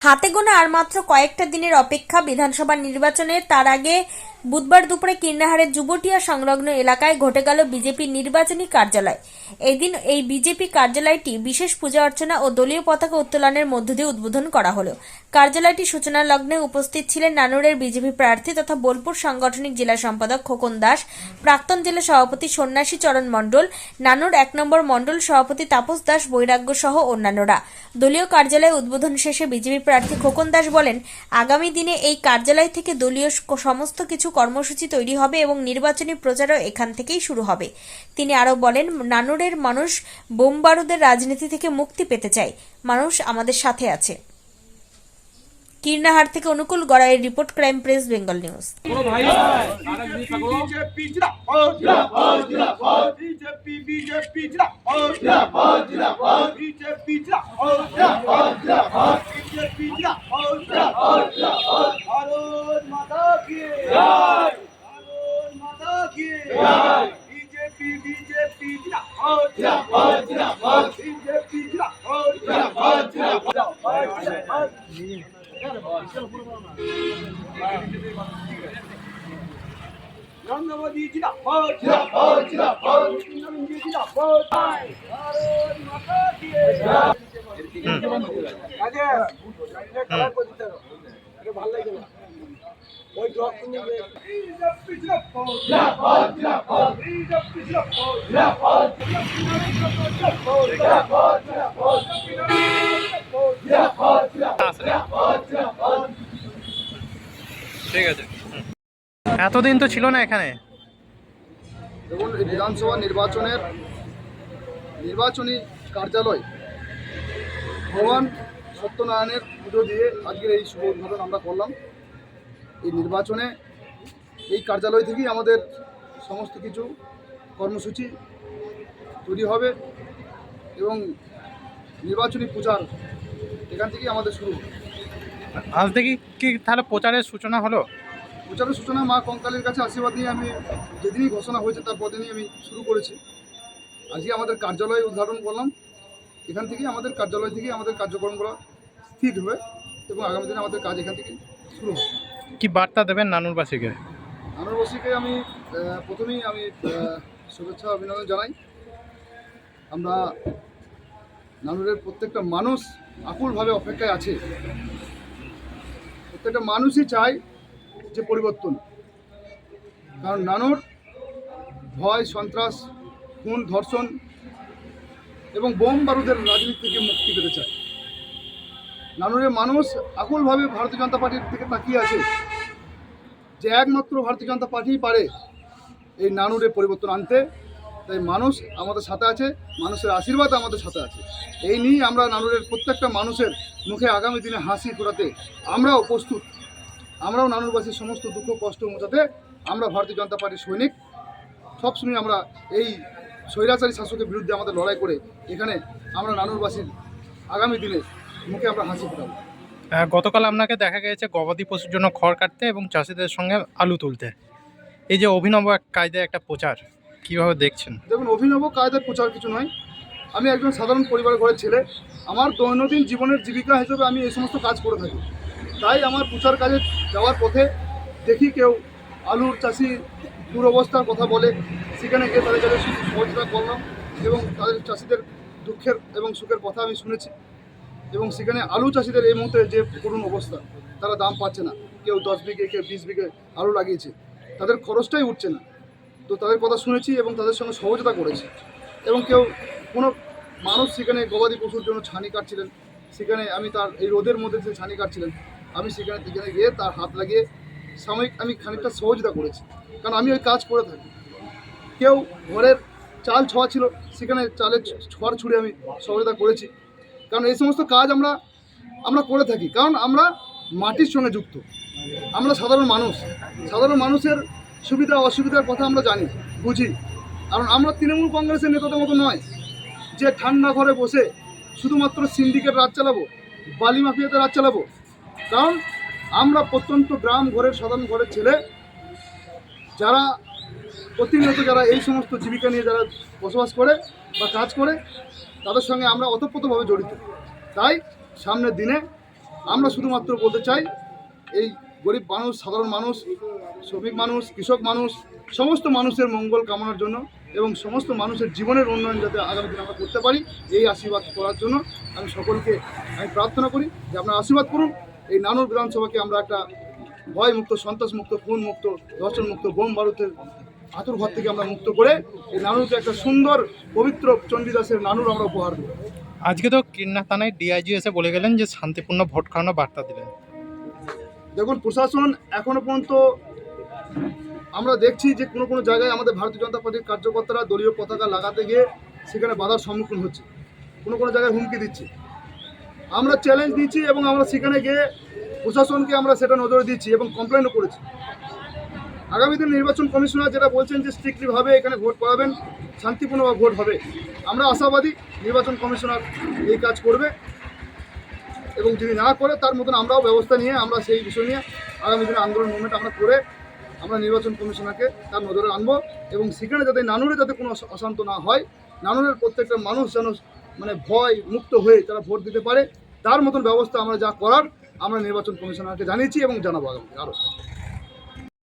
হাতে গোনা আর মাত্র কয়েকটা দিনের অপেক্ষা বিধানসভা নির্বাচনের। তার আগে বুধবার দুপুরে কীর্ণাহারের যুবটিয়া সংলগ্ন এলাকায় ঘটে গেল বিজেপির নির্বাচনী কার্যালয়। এদিন এই বিজেপি কার্যালয়টি বিশেষ পূজা অর্চনা ও দলীয় পতাকা উত্তোলনের মধ্য দিয়ে উদ্বোধন করা হলো। কার্যালয়টি সূচনা লগ্নে উপস্থিত ছিলেন নানুরের বিজেপি প্রার্থী তথা বোলপুর সাংগঠনিক জেলা সম্পাদক খোকন দাস, প্রাক্তন জেলা সভাপতি সন্ন্যাসী চরণ মণ্ডল, নানুর 1 নম্বর মণ্ডল সভাপতি তাপস দাস বৈরাগ্য সহ অন্যান্যরা। দলীয় কার্যালয় উদ্বোধন শেষে বিজেপি প্রার্থী খোকন দাস বলেন, আগামী দিনে এই কার্যালয় থেকে দলীয় সমস্ত কিছু কর্মসূচি তৈরি হবে এবং নির্বাচনী প্রচারও এখান থেকেই শুরু হবে। তিনি আরও বলেন, নানুরের মানুষ বোম বারুদের রাজনীতি থেকে মুক্তি পেতে চায়। মানুষ আমাদের সাথে আছে। কীর্ণাহার থেকে অনুকূল গড়াইয়ের report, crime press Bengal news. Narendra জিন্দাবাদ, জিন্দাবাদ, জিন্দাবাদ, জিন্দাবাদ, ভারত মাতা কি জয়। আগে কালার করে দিতে আগে ভালো লাগে না ওই ড্রপ তুমি বিজেপি জিন্দাবাদ, জিন্দাবাদ, বিজেপি জিন্দাবাদ, জিন্দাবাদ, জিন্দাবাদ, জিন্দাবাদ। ঠিক আছে। এতদিন তো ছিল না এখানে। দেখুন, এই বিধানসভা নির্বাচনী কার্যালয় ভগবান সত্যনারায়ণের পুজো দিয়ে আজকের এই শুভ উদ্বোধন আমরা করলাম। এই নির্বাচনে এই কার্যালয় থেকেই আমাদের সমস্ত কিছু কর্মসূচি তৈরি হবে এবং নির্বাচনী প্রচার এখান থেকেই আমাদের শুরু হবে। আজ থেকে কি তাহলে প্রচারের সূচনা হলো? প্রচারের সূচনা মা কঙ্কালীর কাছে আশীর্বাদ নিয়ে আমি যেদিনই ঘোষণা হয়েছে তার পরদিনই আমি শুরু করেছি। আজকে আমাদের কার্যালয় উদ্ঘাটন করলাম। এখান থেকেই আমাদের কার্যালয় থেকেই আমাদের কার্যক্রমগুলো স্থির হবে এবং আগামী দিনে আমাদের কাজ এখান থেকে শুরু হবে। কি বার্তা দেবেন নানুরবাসীকে? নানুরবাসীকে আমি প্রথমেই শুভেচ্ছা অভিনন্দন জানাই। আমরা নানুরের প্রত্যেকটা মানুষ আকুলভাবে অপেক্ষায় আছে। প্রত্যেকটা মানুষই চায় যে পরিবর্তন, কারণ নানুর ভয়, সন্ত্রাস, খুন, ধর্ষণ এবং বোম বারুদের রাজনীতি থেকে মুক্তি পেতে চায়। নানুরের মানুষ আকুলভাবে ভারতীয় জনতা পার্টির দিকে তাকিয়ে আছে যে একমাত্র ভারতীয় জনতা পার্টিই পারে এই নানুরের পরিবর্তন আনতে। তাই মানুষ আমাদের সাথে আছে, মানুষের আশীর্বাদ আমাদের সাথে আছে। এই নিয়ে আমরা নানুরের প্রত্যেকটা মানুষের মুখে আগামী দিনে হাসি ফোটাতে আমরাও প্রস্তুত। আমরাও নানুরবাসীর সমস্ত দুঃখ কষ্ট মোচাতে আমরা ভারতীয় জনতা পার্টির সৈনিক। সবসময় আমরা এই স্বৈরাচারী শাসকের বিরুদ্ধে আমাদের লড়াই করে এখানে আমরা নানুরবাসীর আগামী দিনে মুখে আমরা হাসি ফোটাবো। গতকাল আপনাকে দেখা গেছে গবাদি পশুর জন্য খড় কাটতে এবং চাষিদের সঙ্গে আলু তুলতে। এই যে অভিনব কায়দায় একটা প্রচার, কীভাবে দেখছেন? দেখুন, অভিনব কায়দায় প্রচার কিছু নয়। আমি একজন সাধারণ পরিবার ঘরের ছেলে। আমার দৈনন্দিন জীবনের জীবিকা হিসেবে আমি এই সমস্ত কাজ করে থাকি। তাই আমার প্রচার কাজে যাওয়ার পথে দেখি কেউ আলুর চাষি দুরবস্থার কথা বলে, সেখানে গিয়ে তাদের কাছে সহযোগিতা করলাম এবং তাদের চাষিদের দুঃখের এবং সুখের কথা আমি শুনেছি। এবং সেখানে আলু চাষিদের এই মুহূর্তে যে করুণ অবস্থা, তারা দাম পাচ্ছে না। কেউ 10 বিঘে, কেউ 20 বিঘে আলু লাগিয়েছে, তাদের খরচটাই উঠছে না। তো তাদের কথা শুনেছি এবং তাদের সঙ্গে সহযোগিতা করেছি। এবং কোনো মানুষ সেখানে গবাদি পশুর জন্য ছানি কাটছিলেন, সেখানে আমি তার এই রোদের মধ্যে যে ছানি কাটছিলেন, আমি সেখানে গিয়ে তার হাত লাগিয়ে সাময়িক আমি খানিকটা সহযোগিতা করেছি, কারণ আমি ওই কাজ করে থাকি। কেউ ঘরের চাল ছোঁয়া ছিল, সেখানে চালের ছোঁয়ার ছুঁড়ে আমি সহযোগিতা করেছি। কারণ এই সমস্ত কাজ আমরা করে থাকি, কারণ আমরা মাটির সঙ্গে যুক্ত। আমরা সাধারণ মানুষের সুবিধা অসুবিধার কথা আমরা জানি, বুঝি। কারণ আমরা তৃণমূল কংগ্রেসের নেতাদের মতো নয় যে ঠান্ডা ঘরে বসে শুধুমাত্র সিন্ডিকেট রাজ চালাবো, বালি মাফিয়াতে রাজ চালাবো। কারণ আমরা প্রত্যন্ত গ্রাম ঘরের সাধারণ ঘরের ছেলে, যারা প্রতিনিয়ত যারা এই সমস্ত জীবিকা নিয়ে যারা বসবাস করে বা কাজ করে, তাদের সঙ্গে আমরা ওতপ্রোতভাবে জড়িত। তাই সামনের দিনে আমরা শুধুমাত্র বলতে চাই এই গরিব মানুষ, সাধারণ মানুষ, শ্রমিক মানুষ, কৃষক মানুষ, সমস্ত মানুষের মঙ্গল কামনার জন্য এবং সমস্ত মানুষের জীবনের উন্নয়ন যাতে আগামী দিনে আমরা করতে পারি এই আশীর্বাদ করার জন্য আমি সকলকে প্রার্থনা করি যে আপনারা আশীর্বাদ করুন। এই নানুর বিধানসভাকে আমরা একটা ভয় মুক্ত, সন্ত্রাস মুক্ত, খুন মুক্ত, ধর্ষণ মুক্ত, বোম বারুদের আতুর ঘর থেকে আমরা মুক্ত করে এই নানুরকে একটা সুন্দর পবিত্র চণ্ডীদাসের নানুর আমরা উপহার দেবো। আজকে তো কিন্না থানায় ডিআইজি এসে বলে গেলেন যে শান্তিপূর্ণ ভোট খাওয়ানো বার্তা দিলেন। দেখুন, প্রশাসন এখনো পর্যন্ত আমরা দেখছি যে কোনো কোনো জায়গায় আমাদের ভারতীয় জনতা পার্টির কার্যকর্তারা দলীয় পতাকা লাগাতে গিয়ে সেখানে বাধার সম্মুখীন হচ্ছে, কোনো কোনো জায়গায় হুমকি দিচ্ছে। আমরা চ্যালেঞ্জ দিচ্ছি এবং আমরা সেখানে গিয়ে প্রশাসনকে আমরা সেটা নজরে দিচ্ছি এবং কমপ্লেনও করেছি। আগামী দিন নির্বাচন কমিশনার যেটা বলছেন যে স্ট্রিক্টলিভাবে এখানে ভোট করাবেন, শান্তিপূর্ণভাবে ভোট হবে, আমরা আশাবাদী নির্বাচন কমিশনার এই কাজ করবে এবং যদি না করে তার মতন আমরাও ব্যবস্থা নিয়ে আমরা সেই বিষয় নিয়ে আগামী দিনে আন্দোলন মুভমেন্ট আমরা করে আমরা নির্বাচন কমিশনারকে তার নজরে আনবো এবং সেখানে যাতে নানুরে যাতে কোনো অশান্ত না হয়, নানুরের প্রত্যেকটা মানুষ যেন মানে ভয় মুক্ত হয়ে তারা ভোট দিতে পারে, তার মতন ব্যবস্থা আমরা যা করার আমরা নির্বাচন কমিশনারকে জানিয়েছি এবং জানাবো আগামী আরও।